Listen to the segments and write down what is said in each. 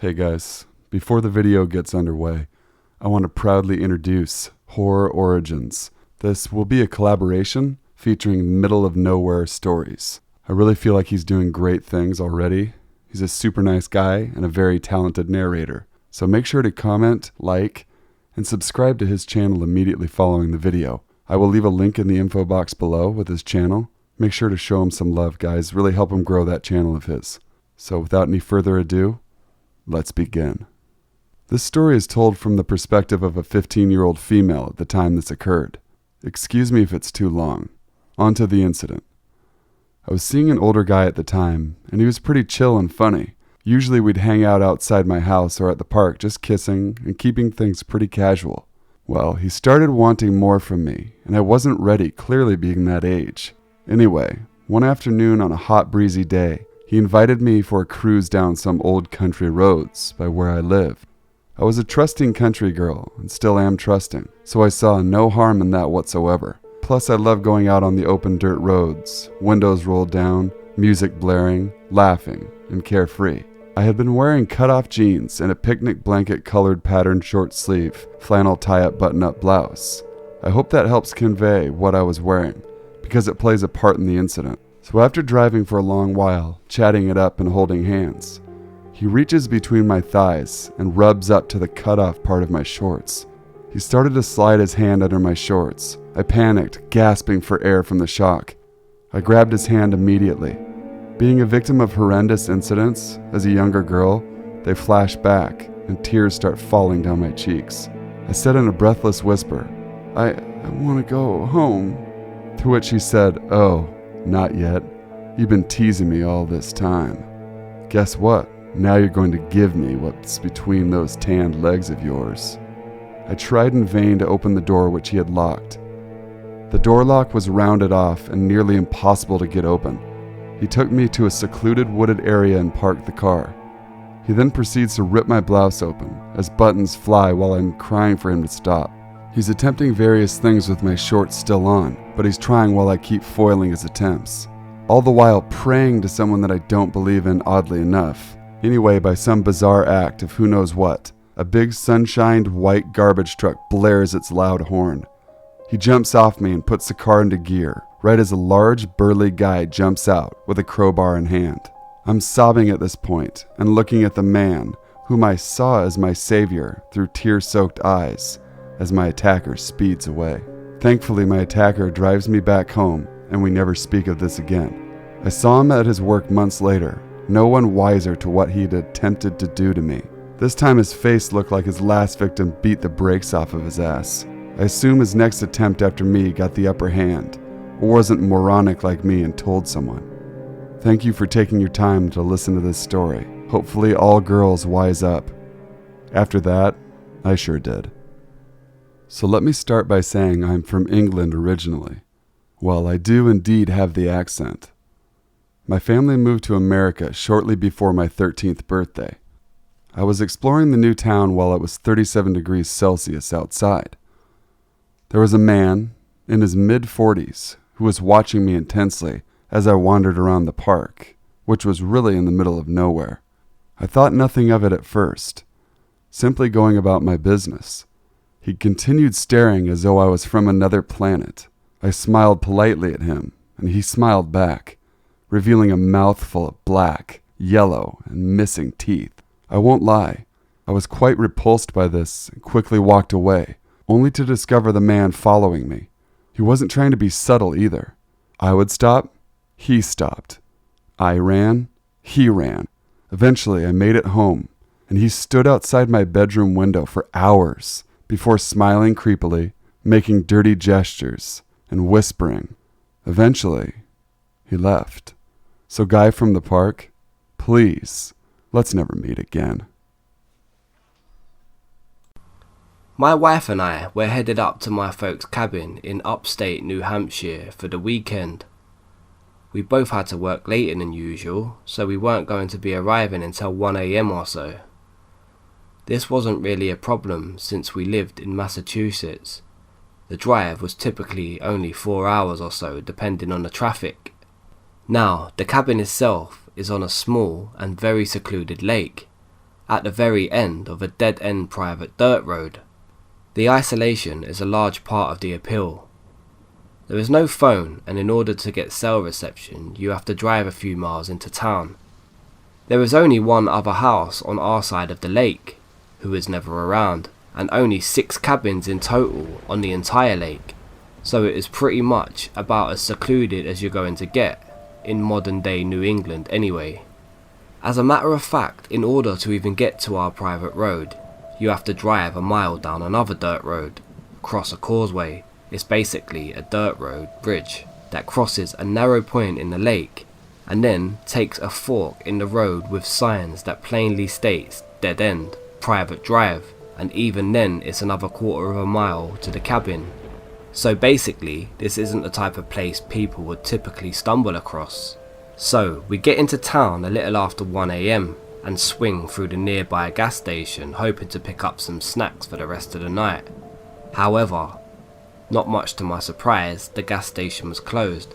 Hey guys, before the video gets underway, I want to proudly introduce Horror Origins. This will be a collaboration featuring middle of nowhere stories. I really feel like he's doing great things already. He's a super nice guy and a very talented narrator. So make sure to comment, like, and subscribe to his channel immediately following the video. I will leave a link in the info box below with his channel. Make sure to show him some love, guys. Really help him grow that channel of his. So without any further ado, let's begin. This story is told from the perspective of a 15-year-old female at the time this occurred. Excuse me if it's too long. On to the incident. I was seeing an older guy at the time, and he was pretty chill and funny. Usually we'd hang out outside my house or at the park just kissing and keeping things pretty casual. Well, he started wanting more from me, and I wasn't ready, clearly being that age. Anyway, one afternoon on a hot breezy day, he invited me for a cruise down some old country roads by where I live. I was a trusting country girl, and still am trusting, so I saw no harm in that whatsoever. Plus I love going out on the open dirt roads, windows rolled down, music blaring, laughing, and carefree. I had been wearing cut-off jeans and a picnic blanket-colored patterned short-sleeve, flannel tie-up button-up blouse. I hope that helps convey what I was wearing, because it plays a part in the incident. So after driving for a long while, chatting it up and holding hands, he reaches between my thighs and rubs up to the cut-off part of my shorts. He started to slide his hand under my shorts. I panicked, gasping for air from the shock. I grabbed his hand immediately. Being a victim of horrendous incidents as a younger girl, they flash back and tears start falling down my cheeks. I said in a breathless whisper, I want to go home. To which he said, "Oh, not yet. You've been teasing me all this time. Guess what? Now you're going to give me what's between those tanned legs of yours." I tried in vain to open the door which he had locked. The door lock was rounded off and nearly impossible to get open. He took me to a secluded wooded area and parked the car. He then proceeds to rip my blouse open as buttons fly while I'm crying for him to stop. He's attempting various things with my shorts still on, but he's trying while I keep foiling his attempts. All the while praying to someone that I don't believe in, oddly enough. Anyway, by some bizarre act of who knows what, a big sunshined white garbage truck blares its loud horn. He jumps off me and puts the car into gear, right as a large, burly guy jumps out with a crowbar in hand. I'm sobbing at this point and looking at the man whom I saw as my savior through tear-soaked eyes as my attacker speeds away. Thankfully, my attacker drives me back home and we never speak of this again. I saw him at his work months later, no one wiser to what he'd attempted to do to me. This time his face looked like his last victim beat the brakes off of his ass. I assume his next attempt after me got the upper hand, or wasn't moronic like me and told someone. Thank you for taking your time to listen to this story. Hopefully all girls wise up. After that, I sure did. So let me start by saying I'm from England originally. Well, I do indeed have the accent. My family moved to America shortly before my 13th birthday. I was exploring the new town while it was 37 degrees Celsius outside. There was a man in his mid-40s who was watching me intensely as I wandered around the park, which was really in the middle of nowhere. I thought nothing of it at first, simply going about my business. He continued staring as though I was from another planet. I smiled politely at him, and he smiled back, revealing a mouthful of black, yellow, and missing teeth. I won't lie, I was quite repulsed by this and quickly walked away, only to discover the man following me. He wasn't trying to be subtle either. I would stop, he stopped. I ran, he ran. Eventually I made it home, and he stood outside my bedroom window for hours before smiling creepily, making dirty gestures, and whispering. Eventually, he left. So guy from the park, please, let's never meet again. My wife and I were headed up to my folks' cabin in upstate New Hampshire for the weekend. We both had to work later than usual, so we weren't going to be arriving until 1 AM or so. This wasn't really a problem since we lived in Massachusetts. The drive was typically only 4 hours or so depending on the traffic. Now, the cabin itself is on a small and very secluded lake, at the very end of a dead-end private dirt road. The isolation is a large part of the appeal. There is no phone, and in order to get cell reception you have to drive a few miles into town. There is only one other house on our side of the lake, who is never around, and only 6 cabins in total on the entire lake, so it is pretty much about as secluded as you're going to get, in modern day New England anyway. As a matter of fact, in order to even get to our private road, you have to drive a mile down another dirt road, cross a causeway. It's basically a dirt road bridge that crosses a narrow point in the lake and then takes a fork in the road with signs that plainly states dead end, private drive, and even then it's another quarter of a mile to the cabin. So basically this isn't the type of place people would typically stumble across. So we get into town a little after 1 AM and swing through the nearby gas station hoping to pick up some snacks for the rest of the night. However, not much to my surprise, the gas station was closed,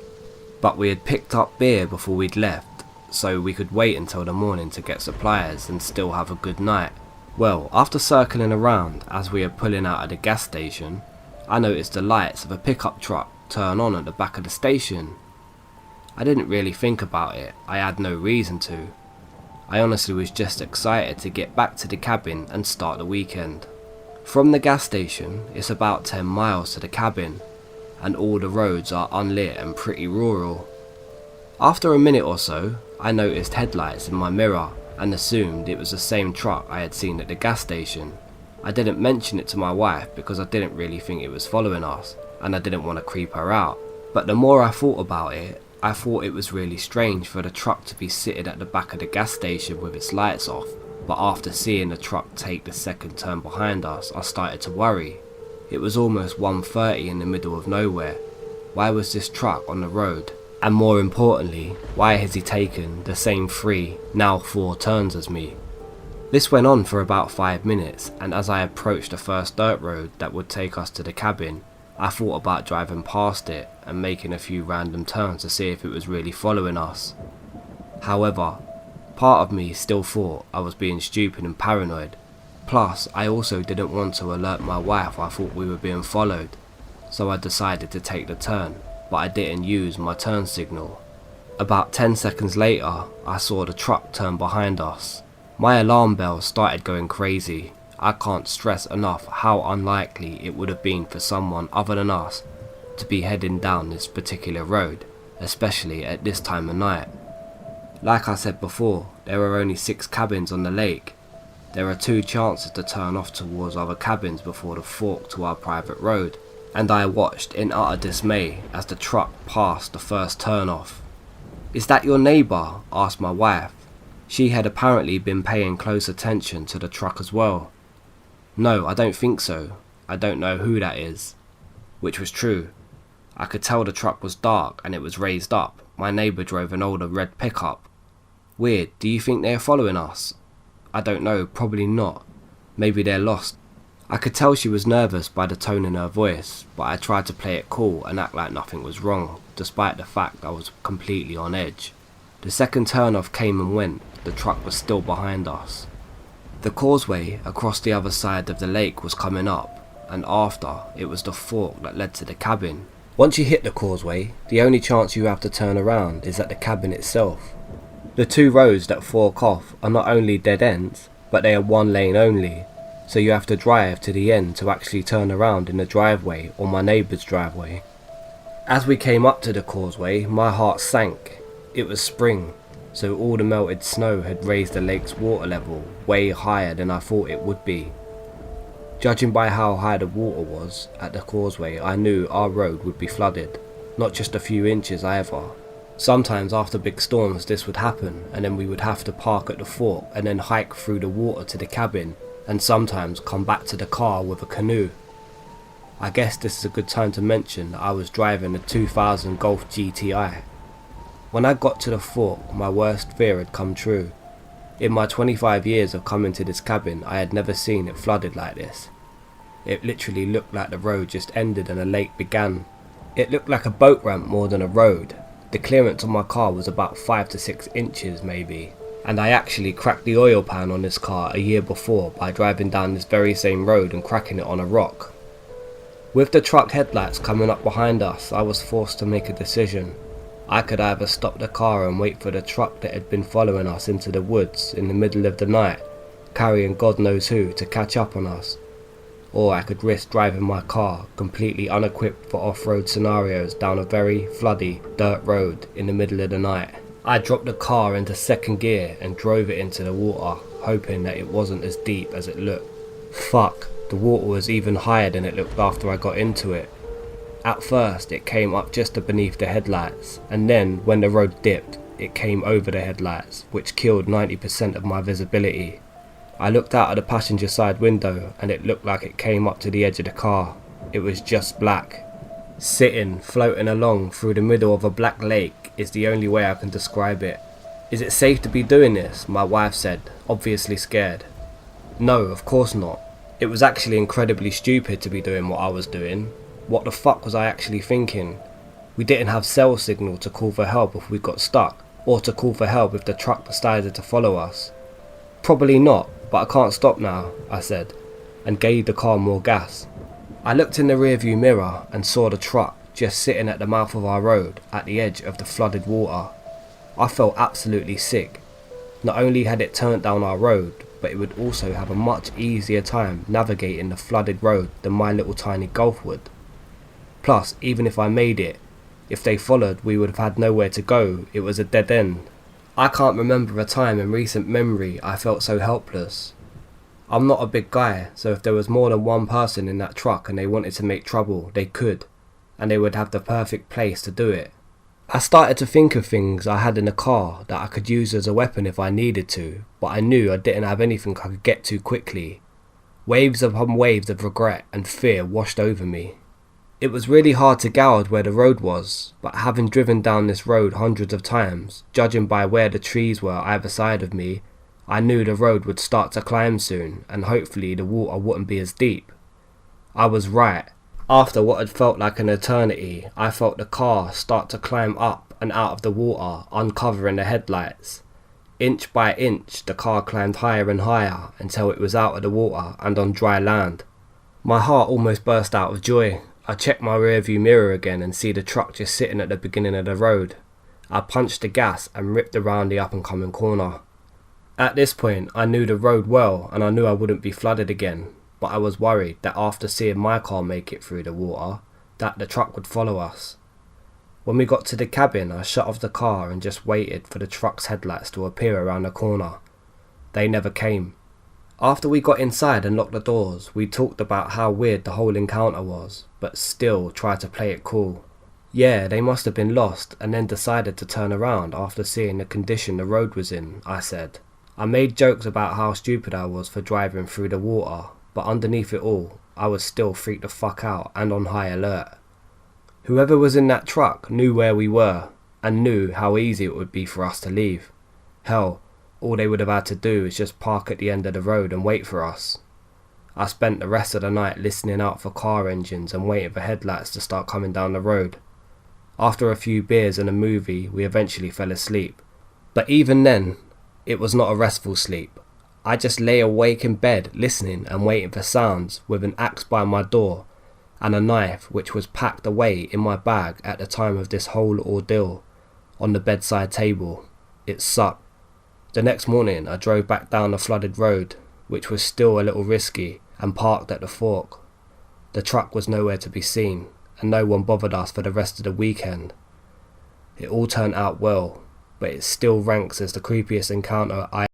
but we had picked up beer before we'd left, so we could wait until the morning to get supplies and still have a good night. Well, after circling around as we were pulling out of the gas station, I noticed the lights of a pickup truck turn on at the back of the station. I didn't really think about it, I had no reason to. I honestly was just excited to get back to the cabin and start the weekend. From the gas station, it's about 10 miles to the cabin, and all the roads are unlit and pretty rural. After a minute or so, I noticed headlights in my mirror and assumed it was the same truck I had seen at the gas station. I didn't mention it to my wife because I didn't really think it was following us, and I didn't want to creep her out. But the more I thought about it, I thought it was really strange for the truck to be sitting at the back of the gas station with its lights off. But after seeing the truck take the second turn behind us, I started to worry. It was almost 1:30 in the middle of nowhere. Why was this truck on the road? And more importantly, why has he taken the same 3, now 4 turns as me? This went on for about 5 minutes, and as I approached the first dirt road that would take us to the cabin, I thought about driving past it and making a few random turns to see if it was really following us. However, part of me still thought I was being stupid and paranoid. Plus, I also didn't want to alert my wife I thought we were being followed, so I decided to take the turn, but I didn't use my turn signal. About 10 seconds later, I saw the truck turn behind us. My alarm bell started going crazy. I can't stress enough how unlikely it would have been for someone other than us to be heading down this particular road, especially at this time of night. Like I said before, there are only 6 cabins on the lake. There are 2 chances to turn off towards other cabins before the fork to our private road, and I watched in utter dismay as the truck passed the first turn off. "Is that your neighbour?" asked my wife. She had apparently been paying close attention to the truck as well. "No, I don't think so. I don't know who that is." Which was true. I could tell the truck was dark and it was raised up. My neighbour drove an older red pickup. "Weird, do you think they're following us?" "I don't know, probably not. Maybe they're lost." I could tell she was nervous by the tone in her voice, but I tried to play it cool and act like nothing was wrong, despite the fact I was completely on edge. The second turn-off came and went. The truck was still behind us. The causeway across the other side of the lake was coming up, and after, it was the fork that led to the cabin. Once you hit the causeway, the only chance you have to turn around is at the cabin itself. The 2 roads that fork off are not only dead ends, but they are 1 lane only, so you have to drive to the end to actually turn around in the driveway or my neighbour's driveway. As we came up to the causeway, my heart sank. It was spring, so all the melted snow had raised the lake's water level way higher than I thought it would be. Judging by how high the water was at the causeway, I knew our road would be flooded, not just a few inches either. Sometimes after big storms this would happen, and then we would have to park at the fork and then hike through the water to the cabin, and sometimes come back to the car with a canoe. I guess this is a good time to mention that I was driving a 2000 Golf GTI. When I got to the fork, my worst fear had come true. In my 25 years of coming to this cabin, I had never seen it flooded like this. It literally looked like the road just ended and a lake began. It looked like a boat ramp more than a road. The clearance on my car was about 5 to 6 inches maybe. And I actually cracked the oil pan on this car a year before by driving down this very same road and cracking it on a rock. With the truck headlights coming up behind us, I was forced to make a decision. I could either stop the car and wait for the truck that had been following us into the woods in the middle of the night, carrying God knows who, to catch up on us, or I could risk driving my car, completely unequipped for off-road scenarios, down a very floody dirt road in the middle of the night. I dropped the car into second gear and drove it into the water, hoping that it wasn't as deep as it looked. Fuck, the water was even higher than it looked after I got into it. At first it came up just beneath the headlights, and then when the road dipped, it came over the headlights, which killed 90% of my visibility. I looked out of the passenger side window and it looked like it came up to the edge of the car. It was just black. Sitting, floating along through the middle of a black lake is the only way I can describe it. "Is it safe to be doing this?" my wife said, obviously scared. No, of course not. It was actually incredibly stupid to be doing what I was doing. What the fuck was I actually thinking? We didn't have cell signal to call for help if we got stuck, or to call for help if the truck decided to follow us. "Probably not, but I can't stop now," I said, and gave the car more gas. I looked in the rearview mirror and saw the truck just sitting at the mouth of our road at the edge of the flooded water. I felt absolutely sick. Not only had it turned down our road, but it would also have a much easier time navigating the flooded road than my little tiny Golf would. Plus, even if I made it, if they followed, we would have had nowhere to go. It was a dead end. I can't remember a time in recent memory I felt so helpless. I'm not a big guy, so if there was more than one person in that truck and they wanted to make trouble, they could, and they would have the perfect place to do it. I started to think of things I had in the car that I could use as a weapon if I needed to, but I knew I didn't have anything I could get to quickly. Waves upon waves of regret and fear washed over me. It was really hard to gauge where the road was, but having driven down this road hundreds of times, judging by where the trees were either side of me, I knew the road would start to climb soon, and hopefully the water wouldn't be as deep. I was right. After what had felt like an eternity, I felt the car start to climb up and out of the water, uncovering the headlights. Inch by inch, the car climbed higher and higher until it was out of the water and on dry land. My heart almost burst out of joy. I checked my rearview mirror again and see the truck just sitting at the beginning of the road. I punched the gas and ripped around the up and coming corner. At this point, I knew the road well and I knew I wouldn't be flooded again. But I was worried that after seeing my car make it through the water, that the truck would follow us. When we got to the cabin, I shut off the car and just waited for the truck's headlights to appear around the corner. They never came. After we got inside and locked the doors, we talked about how weird the whole encounter was, but still tried to play it cool. Yeah, they must have been lost and then decided to turn around after seeing the condition the road was in, I said. I made jokes about how stupid I was for driving through the water, but underneath it all, I was still freaked the fuck out and on high alert. Whoever was in that truck knew where we were, and knew how easy it would be for us to leave. Hell, all they would have had to do is just park at the end of the road and wait for us. I spent the rest of the night listening out for car engines and waiting for headlights to start coming down the road. After a few beers and a movie, we eventually fell asleep. But even then, it was not a restful sleep. I just lay awake in bed listening and waiting for sounds, with an axe by my door and a knife which was packed away in my bag at the time of this whole ordeal on the bedside table. It sucked. The next morning I drove back down the flooded road, which was still a little risky, and parked at the fork. The truck was nowhere to be seen, and no one bothered us for the rest of the weekend. It all turned out well, but it still ranks as the creepiest encounter I